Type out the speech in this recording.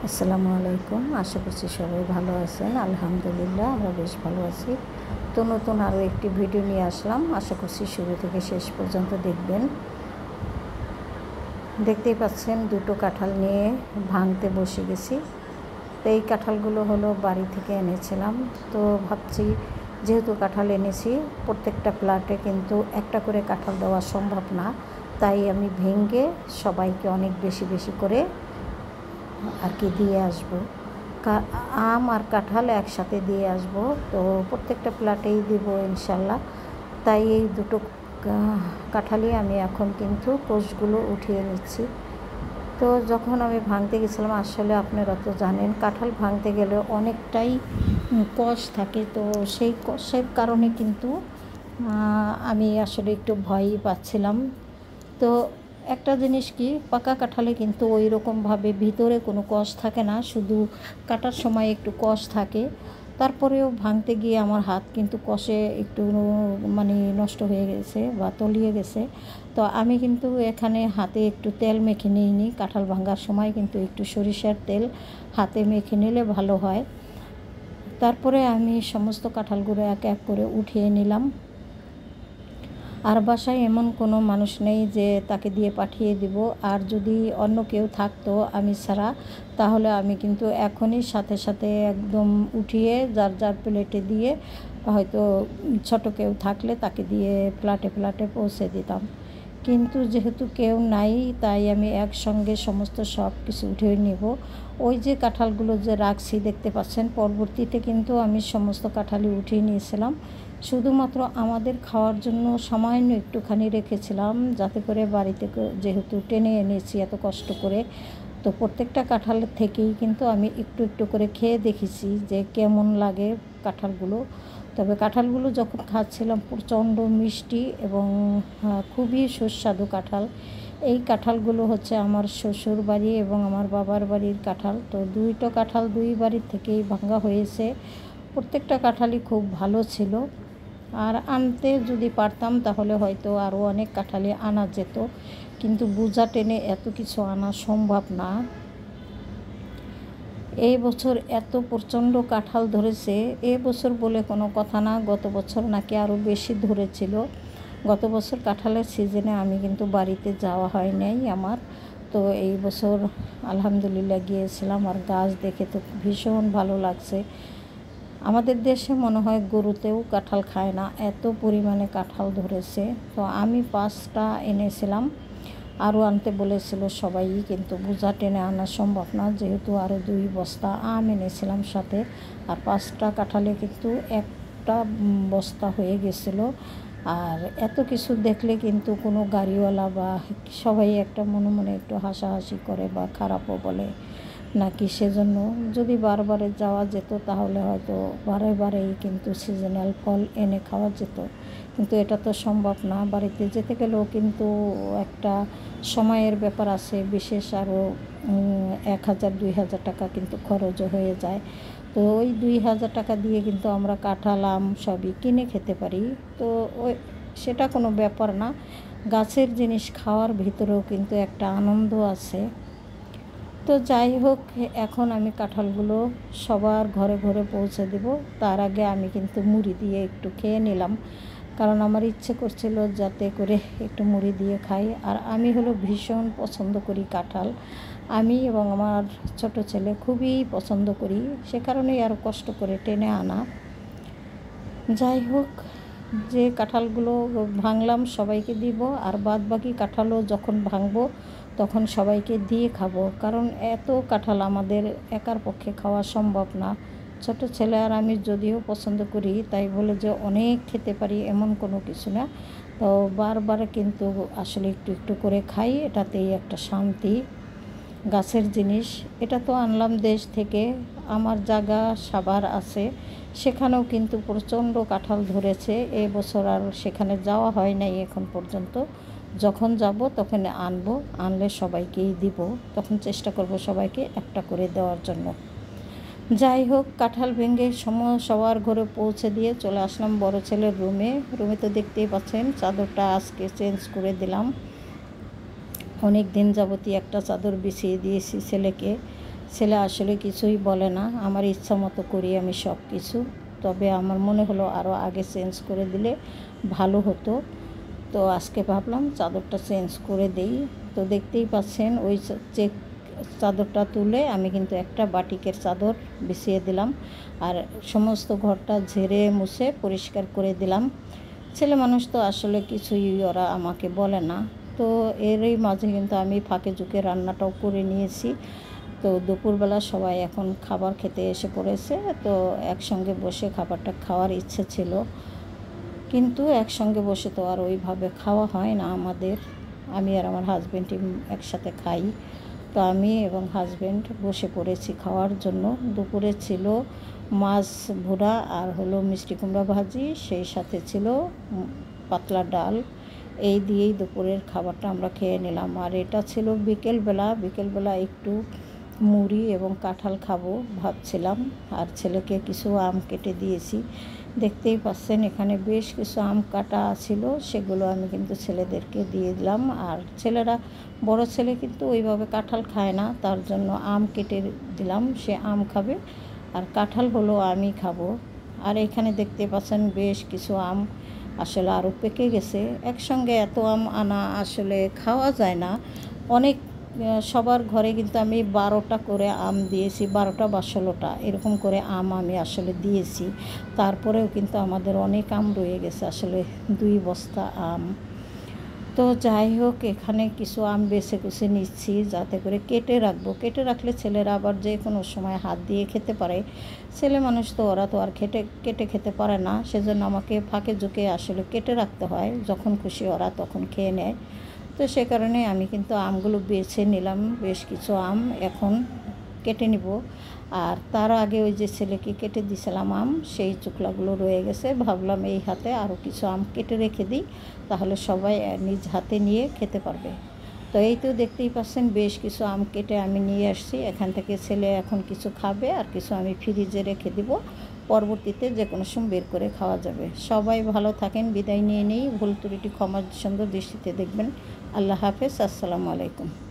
আসসালামু আলাইকুম। আশা করছি সবাই ভালো আছেন। আলহামদুলিল্লাহ আমরা বেশ ভালো আছি। তো নতুন আরও একটি ভিডিও নিয়ে আসলাম। আশা করছি শুরু থেকে শেষ পর্যন্ত দেখবেন। দেখতেই পাচ্ছেন দুটো কাঁঠাল নিয়ে ভাঙতে বসে গেছি। তো এই কাঁঠালগুলো হলো বাড়ি থেকে এনেছিলাম। তো ভাবছি যেহেতু কাঁঠাল এনেছি, প্রত্যেকটা প্লাটে কিন্তু একটা করে কাঁঠাল দেওয়া সম্ভব না, তাই আমি ভেঙে সবাইকে অনেক বেশি বেশি করে আর কি দিয়ে আসবো। আম আর কাঁঠাল একসাথে দিয়ে আসবো। তো প্রত্যেকটা প্লাটেই দেবো ইনশাল্লাহ। তাই এই দুটো কাঁঠালই আমি এখন কিন্তু কোষগুলো উঠিয়ে নিচ্ছি। তো যখন আমি ভাঙতে গেছিলাম, আসলে আপনারা তো জানেন কাঁঠাল ভাঙতে গেলে অনেকটাই কষ থাকে। তো সেই কষের কারণে কিন্তু আমি আসলে একটু ভয়ই পাচ্ছিলাম। তো একটা জিনিস কি, পাকা কাঁঠালে কিন্তু ওই রকমভাবে ভিতরে কোনো কষ থাকে না, শুধু কাটার সময় একটু কষ থাকে। তারপরেও ভাঙতে গিয়ে আমার হাত কিন্তু কষে একটু মানে নষ্ট হয়ে গেছে বা তলিয়ে গেছে। তো আমি কিন্তু এখানে হাতে একটু তেল মেখে নিইনি। কাঁঠাল ভাঙার সময় কিন্তু একটু সরিষার তেল হাতে মেখে নিলে ভালো হয়। তারপরে আমি সমস্ত কাঁঠালগুলো এক এক করে উঠিয়ে নিলাম। আর বাসায় এমন কোনো মানুষ নেই যে তাকে দিয়ে পাঠিয়ে দিব। আর যদি অন্য কেউ থাকতো আমি ছাড়া, তাহলে আমি কিন্তু এখনই সাথে সাথে একদম উঠিয়ে যার যার প্লেটে দিয়ে, হয়তো ছোট কেউ থাকলে তাকে দিয়ে প্লাটে প্লাটে পৌঁছে দিতাম। কিন্তু যেহেতু কেউ নাই, তাই আমি একসঙ্গে সমস্ত সব কিছু উঠিয়ে নেব। ওই যে কাঁঠালগুলো যে রাখছি দেখতে পাচ্ছেন, পরবর্তীতে কিন্তু আমি সমস্ত কাঁঠালই উঠিয়ে নিয়েছিলাম। শুধুমাত্র আমাদের খাওয়ার জন্য সামান্য একটুখানি রেখেছিলাম, যাতে করে বাড়িতে যেহেতু টেনে এনেছি এত কষ্ট করে, তো প্রত্যেকটা কাঁঠালের থেকেই কিন্তু আমি একটু একটু করে খেয়ে দেখেছি যে কেমন লাগে কাঁঠালগুলো। তবে কাঁঠালগুলো যখন খাচ্ছিলাম প্রচণ্ড মিষ্টি এবং খুবই সুস্বাদু কাঁঠাল। এই কাঁঠালগুলো হচ্ছে আমার শ্বশুর বাড়ি এবং আমার বাবার বাড়ির কাঁঠাল। তো দুইটা কাঁঠাল দুই বাড়ির থেকেই ভাঙা হয়েছে। প্রত্যেকটা কাঁঠালই খুব ভালো ছিল। আর আনতে যদি পারতাম তাহলে হয়তো আরও অনেক কাঁঠালই আনা যেত, কিন্তু বোঝা টেনে এত কিছু আনা সম্ভব না। এই বছর এত প্রচণ্ড কাঁঠাল ধরেছে, এ বছর বলে কোনো কথা না, গত বছর নাকি আরও বেশি ধরেছিল। গত বছর কাঁঠালের সিজনে আমি কিন্তু বাড়িতে যাওয়া হয় নাই আমার। তো এই বছর আলহামদুলিল্লাহ গিয়েছিলাম, আর গাছ দেখে তো ভীষণ ভালো লাগছে। আমাদের দেশে মনে হয় গরুতেও কাঁঠাল খায় না, এত পরিমাণে কাঁঠাল ধরেছে। তো আমি 5টা এনেছিলাম, আরও আনতে বলেছিল সবাই, কিন্তু বোঝা টেনে আনা সম্ভব না, যেহেতু আরও 2 বস্তা আম এনেছিলাম সাথে। আর 5টা কাঁঠালে কিন্তু একটা বস্তা হয়ে গেছিলো। আর এত কিছু দেখলে কিন্তু কোনো গাড়িওয়ালা বা সবাই একটা মনে মনে একটু হাসাহাসি করে বা খারাপও বলে নাকি। সেজন্য যদি বারবারে যাওয়া যেত তাহলে হয়তো বারে বারেই কিন্তু সিজনাল ফল এনে খাওয়া যেত, কিন্তু এটা তো সম্ভব না। বাড়িতে যেতে গেলেও কিন্তু একটা সময়ের ব্যাপার আছে, বিশেষ আরও 1000-2000 টাকা কিন্তু খরচও হয়ে যায়। তো ওই 2000 টাকা দিয়ে কিন্তু আমরা কাঁঠাল আম সবই কিনে খেতে পারি। তো ওই সেটা কোনো ব্যাপার না, গাছের জিনিস খাওয়ার ভিতরেও কিন্তু একটা আনন্দ আছে। তো যাই হোক, এখন আমি কাঁঠালগুলো সবার ঘরে ঘরে পৌঁছে দেব। তার আগে আমি কিন্তু মুড়ি দিয়ে একটু খেয়ে নিলাম, কারণ আমার ইচ্ছে করছিল যাতে করে একটু মুড়ি দিয়ে খাই। আর আমি হলো ভীষণ পছন্দ করি কাঁঠাল, আমি এবং আমার ছোট ছেলে খুবই পছন্দ করি, সে কারণেই আর কষ্ট করে টেনে আনা। যাই হোক, যে কাঁঠালগুলো ভাঙলাম সবাইকে দিব, আর বাদ বাকি কাঁঠালও যখন ভাঙবো তখন সবাইকে দিয়ে খাবো, কারণ এত কাঁঠাল আমাদের একার পক্ষে খাওয়া সম্ভব না। ছোট ছেলে আর আমি যদিও পছন্দ করি, তাই বলে যে অনেক খেতে পারি এমন কোনো কিছু না। তো বারবার কিন্তু আসলে একটু একটু করে খাই, এটাতেই একটা শান্তি। গাছের জিনিস, এটা তো আনলাম দেশ থেকে। আমার জায়গা সাভার আছে, সেখানেও কিন্তু প্রচণ্ড কাঁঠাল ধরেছে। এবছর আর সেখানে যাওয়া হয় নাই এখন পর্যন্ত। যখন যাব তখন আনবো, আনলে সবাইকেই দিব, তখন চেষ্টা করব সবাইকে একটা করে দেওয়ার জন্য। যাই হোক, কাঁঠাল ভেঙে সবার ঘরে পৌঁছে দিয়ে চলে আসলাম বড় ছেলের রুমে। তো দেখতেই পাচ্ছেন চাদরটা আজকে চেঞ্জ করে দিলাম। অনেক দিন যাবতীয় একটা চাদর বিছিয়ে দিয়েছি ছেলেকে, ছেলে আসলে কিছুই বলে না, আমার ইচ্ছা মতো করি আমি সব কিছু। তবে আমার মনে হলো আরও আগে চেঞ্জ করে দিলে ভালো হতো। তো আজকে ভাবলাম চাদরটা চেঞ্জ করে দেই। তো দেখতেই পাচ্ছেন ওই চেক চাদরটা তুলে আমি কিন্তু একটা বাটিকের চাদর বিছিয়ে দিলাম, আর সমস্ত ঘরটা ঝেড়ে মুছে পরিষ্কার করে দিলাম। ছেলে মানুষ তো আসলে কিছুই ওরা আমাকে বলে না। তো এরই মাঝে কিন্তু আমি ফাঁকে ঝুঁকে রান্নাটাও করে নিয়েছি। তো দুপুরবেলা সবাই এখন খাবার খেতে এসে পড়েছে। তো একসঙ্গে বসে খাবারটা খাওয়ার ইচ্ছে ছিল, কিন্তু একসঙ্গে বসে তো আর ওইভাবে খাওয়া হয় না আমাদের। আমি আর আমার হাজব্যান্ডই একসাথে খাই। তো আমি এবং হাজব্যান্ড বসে পড়েছি খাওয়ার জন্য। দুপুরে ছিল মাছ ভুনা আর হলো মিষ্টি কুমড়া ভাজি, সেই সাথে ছিল পাতলা ডাল। এই দিয়েই দুপুরের খাবারটা আমরা খেয়ে নিলাম। আর এটা ছিল বিকেলবেলা একটু মুড়ি এবং কাঁঠাল খাবো ভাবছিলাম। আর ছেলেকে কিছু আম কেটে দিয়েছি। দেখতেই পাচ্ছেন এখানে বেশ কিছু আম কাটা ছিল, সেগুলো আমি কিন্তু ছেলেদেরকে দিয়ে দিলাম। আর বড় ছেলে কিন্তু ওইভাবে কাঁঠাল খায় না, তার জন্য আম কেটে দিলাম, সে আম খাবে। আর কাঁঠাল হলো আমি খাবো। আর এখানে দেখতে পাচ্ছেন বেশ কিছু আম আসলে আরও পেকে গেছে। একসঙ্গে এত আম আনা আসলে খাওয়া যায় না। অনেক সবার ঘরে কিন্তু আমি 12টা করে আম দিয়েছি, 12টা বা 16টা এরকম করে আম আমি আসলে দিয়েছি। তারপরেও কিন্তু আমাদের অনেক আম রয়ে গেছে, আসলে 2 বস্তা আম। তো যাই হোক, এখানে কিছু আম বেছে কুছে নিচ্ছি যাতে করে কেটে কেটে রাখলে ছেলেরা আবার যে কোনো সময় হাত দিয়ে খেতে পারে। ছেলে মানুষ তো ওরা তো আর কেটে খেতে পারে না, সেজন্য আমাকে ফাঁকে ঝুঁকে আসলে কেটে রাখতে হয়, যখন খুশি ওরা তখন খেয়ে নেয়। তো সে কারণে আমি কিন্তু আমগুলো বেছে নিলাম, বেশ কিছু আম এখন কেটে নিব। আর তার আগে ওই যে ছেলেকে কেটে দিয়েছিলাম আম, সেই চুকলাগুলো রয়ে গেছে। ভাবলাম এই হাতে আরও কিছু আম কেটে রেখে দিই, তাহলে সবাই নিজ হাতে নিয়ে খেতে পারবে। তো এই তো দেখতেই পাচ্ছেন বেশ কিছু আম কেটে আমি নিয়ে আসছি। এখান থেকে ছেলে এখন কিছু খাবে, আর কিছু আমি ফ্রিজে রেখে দিব, পরবর্তীতে যে কোনো সময় বের করে খাওয়া যাবে। সবাই ভালো থাকেন, বিদায় নিয়ে নেই। ভুল ত্রুটি ক্ষমার সুন্দর দৃষ্টিতে দেখবেন। আল্লাহ হাফেজ, আসসালামু আলাইকুম।